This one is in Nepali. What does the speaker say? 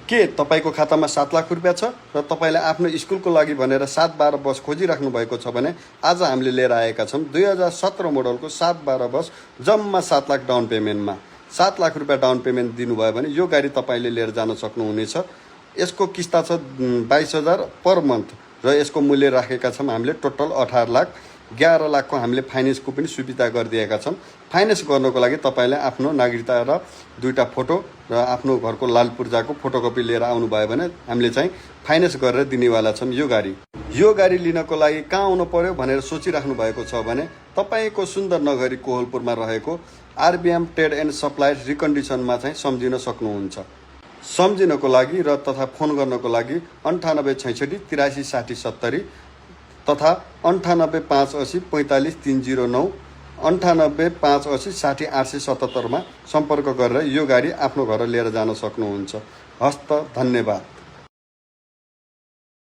के तपाईको खातामा 7 लाख रुपैयाँ छ र तपाईले आफ्नो स्कुलको लागि भनेर 7-12 बस खोजिराख्नु भएको छ भने आज हामीले लिएर आएका छौँ 2017 मोडलको 7-12 बस जम्मा 7 लाख डाउन पेमेन्टमा। 7 लाख रुपैयाँ डाउन पेमेन्ट दिनुभयो भने यो गाडी तपाईले लिएर जान सक्नुहुनेछ। यसको किस्ता छ 22,000 पर मन्थ र यसको मूल्य राखेका छौँ हामीले टोटल 18 लाख। 11 लाखको हामीले फाइनेन्सको पनि सुविधा गरिदिएका छौँ। फाइनेन्स गर्नको लागि तपाईले आफ्नो नागरिकता र 2टा फोटो र आफ्नो घरको लाल पूर्जाको फोटोकपी लिएर आउनुभयो भने हामीले चाहिँ फाइनेन्स गरेर दिनेवाला छौँ यो गाडी लिनको लागि कहाँ आउनु पर्यो भनेर सोचिराख्नु भएको छ भने तपाईको सुन्दर नगरी कोहलपुरमा रहेको आरबीएम ट्रेड एन्ड सप्लाई रिकन्डिसनमा चाहिँ सम्झिन सक्नुहुन्छ। सम्झिनको लागि र तथा फोन गर्नको लागि 9866 83 60 70 तथा 98 580 45 309 98 580 60 877 मा सम्पर्क गरेर यो गाडी आफ्नो घर लिएर जान सक्नुहुन्छ। हस्त, धन्यवाद।